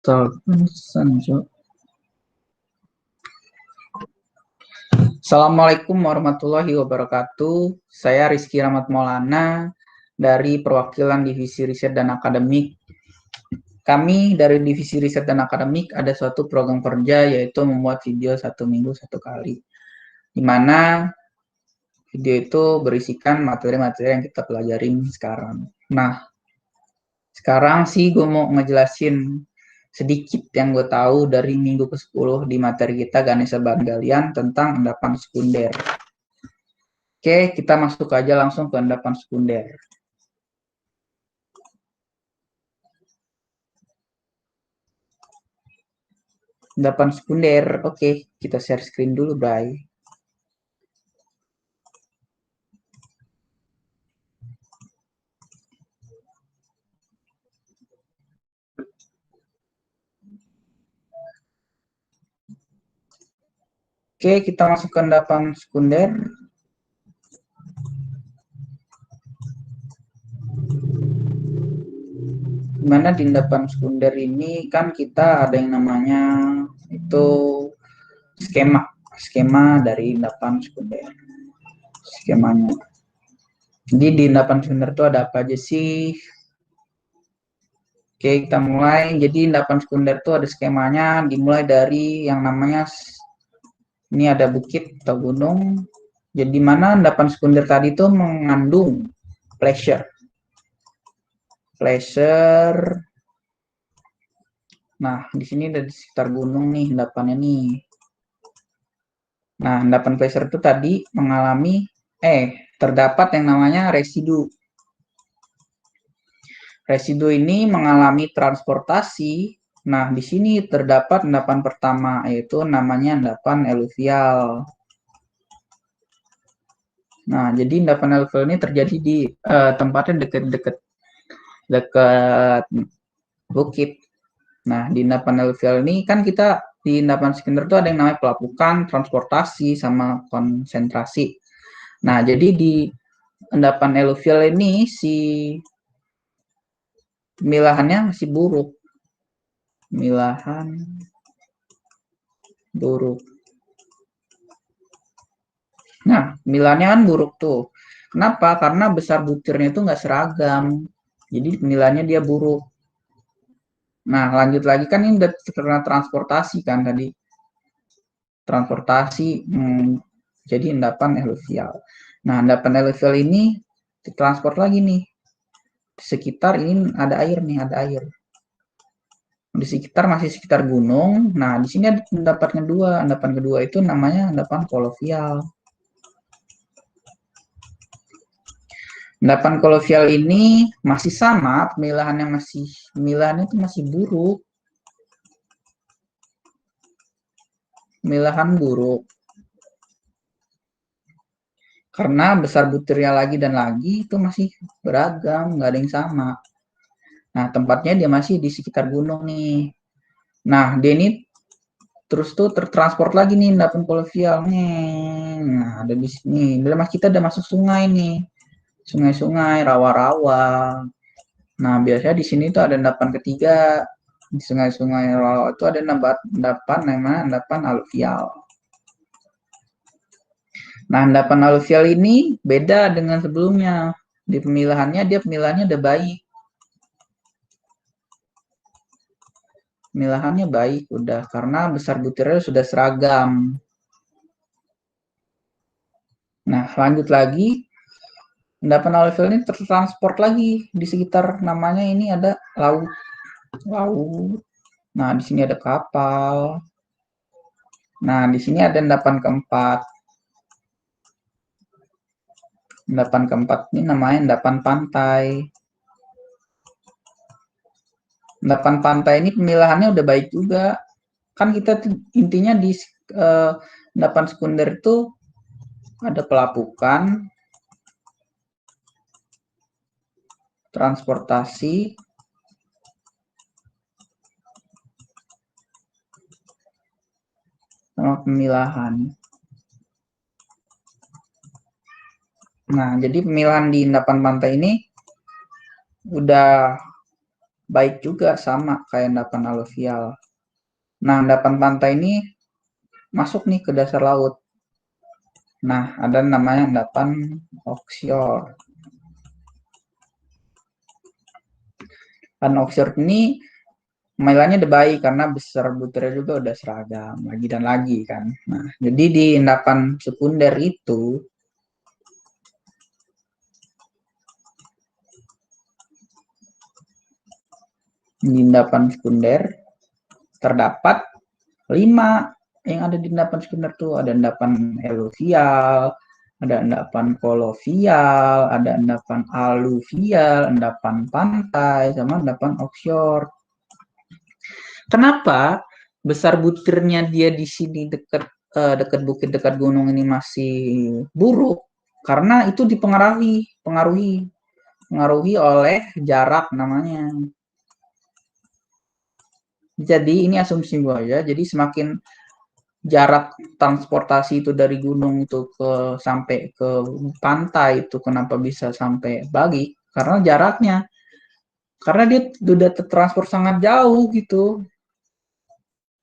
Assalamualaikum warahmatullahi wabarakatuh. Saya Rizky Rahmat Maulana dari perwakilan Divisi Riset dan Akademik. Kami dari Divisi Riset dan Akademik ada suatu program kerja yaitu membuat video 1 minggu 1 kali. Di mana video itu berisikan materi-materi yang kita pelajarin sekarang. Nah, sekarang sih gue mau ngejelasin sedikit yang gue tahu dari minggu ke-10 di materi kita Ganesha Bahan Galian tentang endapan sekunder. Oke, kita masuk aja langsung ke endapan sekunder. Endapan sekunder, oke, kita share screen dulu, bye. Oke, kita masuk ke endapan sekunder. Dimana di endapan sekunder ini kan kita ada yang namanya itu skema dari endapan sekunder. Skemanya. Jadi di endapan sekunder itu ada apa aja sih? Oke, kita mulai. Jadi endapan sekunder itu ada skemanya, dimulai dari yang namanya ini ada bukit atau gunung. Jadi mana endapan sekunder tadi itu mengandung pressure. Nah, di sini ada di sekitar gunung nih endapannya nih. Nah, endapan pressure itu tadi mengalami terdapat yang namanya residu. Residu ini mengalami transportasi. Nah, di sini terdapat endapan pertama yaitu namanya endapan eluvial. Nah, jadi endapan eluvial ini terjadi di tempatnya dekat bukit. Nah, di endapan eluvial ini kan kita di endapan sekunder itu ada yang namanya pelapukan, transportasi, sama konsentrasi. Nah, jadi di endapan eluvial ini si pemilahannya masih buruk. Pemilahan buruk. Nah, pemilahannya kan buruk tuh. Kenapa? Karena besar butirnya itu nggak seragam. Jadi pemilahannya dia buruk. Nah, lanjut lagi kan ini udah karena transportasi kan tadi. Transportasi jadi endapan eluvial. Nah, endapan eluvial ini ditransport lagi nih. Di sekitar ini ada air nih, ada air. Di sekitar masih sekitar gunung. Nah, di sini ada endapan kedua. Endapan kedua itu namanya endapan kolovial. Endapan kolovial ini masih sama, pemilahannya itu masih buruk. Pemilahan buruk. Karena besar butirnya lagi dan lagi itu masih beragam, nggak ada yang sama. Nah, tempatnya dia masih di sekitar gunung nih. Nah, dia ini terus tuh tertransport lagi nih endapan kolovial nih. Nah, ada di sini. Dalam kita udah masuk sungai nih. Sungai-sungai, rawa-rawa. Nah, biasanya di sini tuh ada endapan ketiga. Di sungai-sungai rawa itu ada endapan namanya endapan aluvial. Nah, endapan aluvial ini beda dengan sebelumnya. Di pemilahannya udah baik. Pemilahannya baik udah karena besar butirnya sudah seragam. Nah, lanjut lagi. Endapan aluvial ini tertransport lagi di sekitar namanya ini ada laut. Nah, di sini ada kapal. Nah, di sini ada endapan keempat. Endapan keempat ini namanya endapan pantai. Endapan pantai ini pemilahannya udah baik juga. Kan kita intinya di endapan sekunder itu ada pelapukan, transportasi, sama pemilahan. Nah, jadi pemilahan di endapan pantai ini udah baik juga, sama kayak endapan aluvial. Nah, endapan pantai ini masuk nih ke dasar laut. Nah, ada namanya endapan offshore. Kan offshore ini nilainya udah baik karena besar butirnya juga udah seragam lagi dan lagi kan. Nah, jadi di endapan sekunder itu terdapat 5 yang ada di endapan sekunder tuh. Ada endapan eluvial, ada endapan kolovial, ada endapan aluvial, endapan pantai, sama endapan offshore. Kenapa besar butirnya dia di sini dekat bukit, dekat gunung ini masih buruk? Karena itu pengaruhi oleh jarak namanya. Jadi ini asumsi gue aja. Jadi semakin jarak transportasi itu dari gunung itu sampai ke pantai itu kenapa bisa sampai bagi? Karena jaraknya. Karena dia udah tertransport sangat jauh gitu.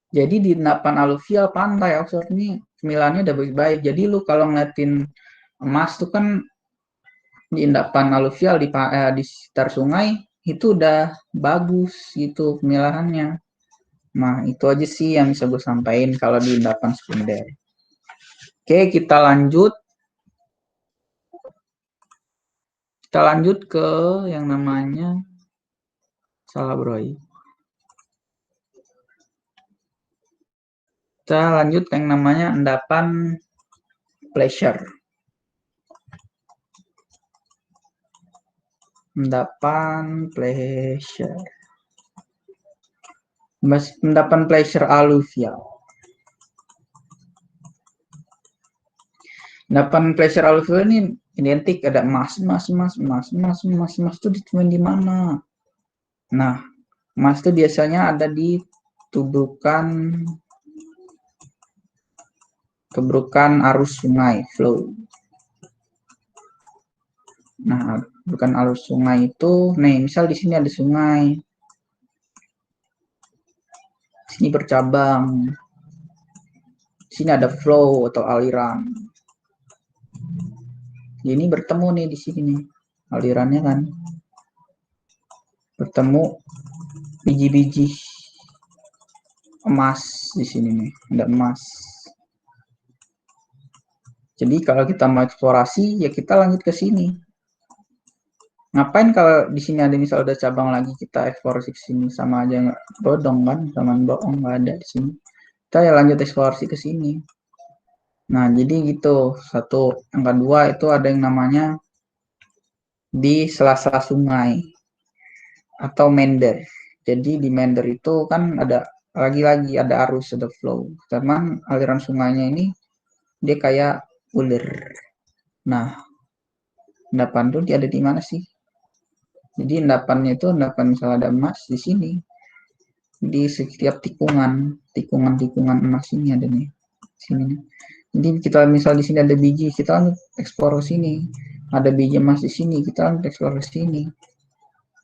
Jadi di endapan aluvial pantai offshore ini cemilannya udah baik-baik. Jadi lu kalau ngeliatin emas tuh kan di endapan aluvial di sekitar sungai itu udah bagus gitu pemilahannya. Nah, itu aja sih yang bisa gue sampaikan kalau di endapan sekunder. Oke, kita lanjut. Kita lanjut ke yang namanya salah bro. Kita lanjut ke yang namanya endapan pleasure. Endapan pleasure. Endapan pleasure aluvial. Endapan pleasure aluvial ini identik ada emas itu ditemuin di mana? Nah, emas itu biasanya ada di tubrukan arus sungai, flow. Nah, bukan arus sungai itu, nih misal di sini ada sungai, sini bercabang, sini ada flow atau aliran. Ini bertemu nih di sini nih, alirannya kan, bertemu biji-biji emas di sini nih, ada emas. Jadi kalau kita mau eksplorasi, ya kita lanjut ke sini. Ngapain kalau di sini ada misal ada cabang lagi kita eksplorasi ke sini, sama aja nggak bodong kan, sama bohong nggak ada di sini. Kita ya lanjut eksplorasi ke sini. Nah, jadi gitu. Satu, yang kedua itu ada yang namanya di sela-sela sungai atau mender. Jadi di mender itu kan ada lagi-lagi ada arus, ada flow. Cuman aliran sungainya ini dia kayak ulir. Nah, endapan tuh dia ada di mana sih? Jadi endapannya itu endapan misalnya ada emas di sini. Di setiap tikungan emas ini ada nih. Sini nih. Jadi kita misal di sini ada biji, kita eksplor sini. Ada biji emas di sini, kita eksplor sini.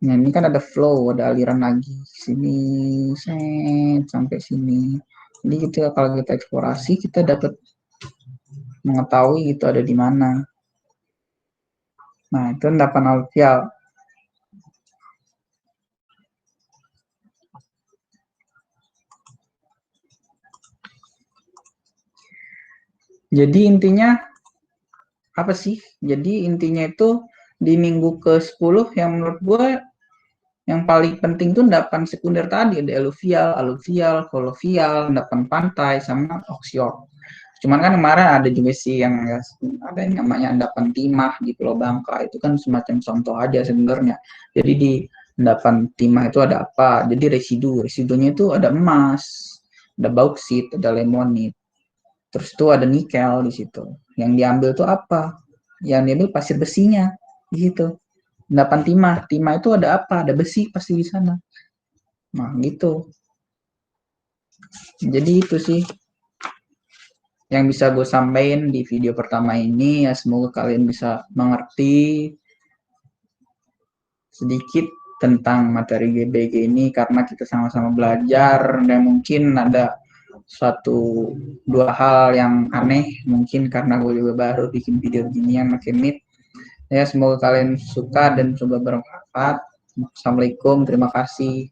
Nah, ini kan ada flow, ada aliran lagi sini sampai sini. Jadi kita kalau kita eksplorasi kita dapat mengetahui itu ada di mana. Nah, itu endapan aluvial. Jadi intinya apa sih? Jadi intinya itu di minggu ke-10 yang menurut gue yang paling penting tuh endapan sekunder tadi, ada aluvial, kolovial, endapan pantai, sama offshore. Cuman kan kemarin ada juga sih yang ada yang namanya endapan timah di Pulau Bangka, itu kan semacam contoh aja sebenarnya. Jadi di endapan timah itu ada apa? Jadi residunya itu ada emas, ada bauksit, ada lemonit. Terus itu ada nikel di situ. Yang diambil itu apa? Yang diambil pasir besinya, gitu. Endapan timah itu ada apa? Ada besi pasti di sana. Nah, gitu. Jadi itu sih yang bisa gue sampaikan di video pertama ini. Ya, semoga kalian bisa mengerti sedikit tentang materi GBG ini karena kita sama-sama belajar dan mungkin ada suatu dua hal yang aneh mungkin karena gue juga baru bikin video ginian pakai Meet. Ya, semoga kalian suka dan coba bermanfaat. Assalamualaikum, terima kasih.